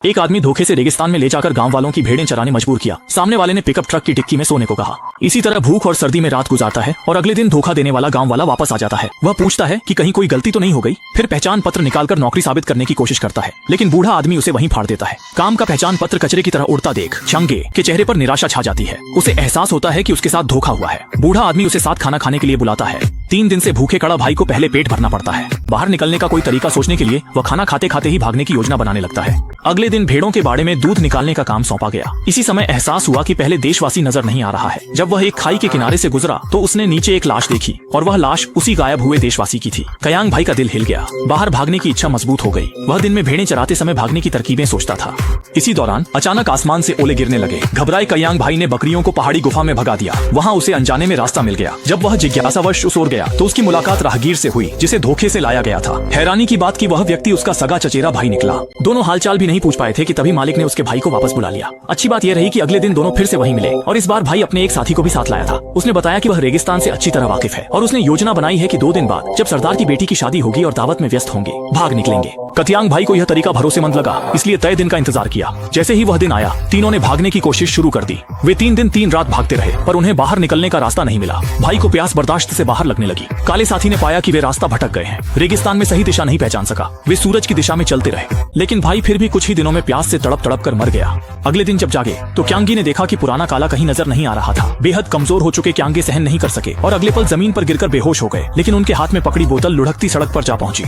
एक आदमी धोखे से रेगिस्तान में ले जाकर गांव वालों की भेड़ें चराने मजबूर किया। सामने वाले ने पिकअप ट्रक की डिक्की में सोने को कहा। इसी तरह भूख और सर्दी में रात गुजारता है और अगले दिन धोखा देने वाला गांव वाला वापस आ जाता है। वह पूछता है कि कहीं कोई गलती तो नहीं हो गई। फिर पहचान पत्र निकालकर नौकरी साबित करने की कोशिश करता है, लेकिन बूढ़ा आदमी उसे वहीं फाड़ देता है। काम का पहचान पत्र कचरे की तरह उड़ता देख चंगे के चेहरे पर निराशा छा जाती है। उसे एहसास होता है कि उसके साथ धोखा हुआ है। बूढ़ा आदमी उसे साथ खाना खाने के लिए बुलाता है। 3 दिन से भूखे कड़ा भाई को पहले पेट भरना पड़ता है। बाहर निकलने का कोई तरीका सोचने के लिए वह खाना खाते खाते ही भागने की योजना बनाने लगता है। अगले दिन भेड़ों के बाड़े में दूध निकालने का काम सौंपा गया। इसी समय एहसास हुआ कि पहले देशवासी नजर नहीं आ रहा है। जब वह एक खाई के किनारे से गुजरा तो उसने नीचे एक लाश देखी और वह लाश उसी गायब हुए देशवासी की थी। कयांग भाई का दिल हिल गया। बाहर भागने की इच्छा मजबूत हो गई। वह दिन में भेड़ें चराते समय भागने की तरकीबें सोचता था। इसी दौरान अचानक आसमान से ओले गिरने लगे। घबराए कयांग भाई ने बकरियों को पहाड़ी गुफा में भगा दिया। वहाँ उसे अनजाने में रास्ता मिल गया। जब वह जिज्ञासावश उस ओर गया तो उसकी मुलाकात राहगीर से हुई, जिसे धोखे से लाया गया था। हैरानी की बात कि वह व्यक्ति उसका सगा चचेरा भाई निकला। दोनों हालचाल भी नहीं पूछ पाए थे कि तभी मालिक ने उसके भाई को वापस बुला लिया। अच्छी बात यह रही कि अगले दिन दोनों फिर से वहीं मिले और इस बार भाई अपने एक साथी को भी साथ लाया था। उसने बताया कि वह रेगिस्तान से अच्छी तरह वाकिफ है और उसने योजना बनाई है कि 2 दिन बाद जब सरदार की बेटी की शादी होगी और दावत में व्यस्त होंगे, भाग निकलेंगे। कतियांग भाई को यह तरीका भरोसेमंद लगा, इसलिए तय दिन का इंतजार किया। जैसे ही वह दिन आया, तीनों ने भागने की कोशिश शुरू कर दी। वे 3 दिन 3 रात भागते रहे, पर उन्हें बाहर निकलने का रास्ता नहीं मिला। भाई को प्यास बर्दाश्त से बाहर लगने लगी। काले साथी ने पाया कि वे रास्ता भटक गए हैं। रेगिस्तान में सही दिशा नहीं पहचान सका। वे सूरज की दिशा में चलते रहे, लेकिन भाई फिर भी कुछ ही दिनों में प्यास से तड़प तड़प कर मर गया। अगले दिन जब जागे तो क्यांगी ने देखा कि पुराना काला कहीं नजर नहीं आ रहा था। बेहद कमजोर हो चुके क्यांगे सहन नहीं कर सके और अगले पल जमीन पर गिरकर बेहोश हो गए, लेकिन उनके हाथ में पकड़ी बोतल लुढ़कती सड़क पर जा पहुंची।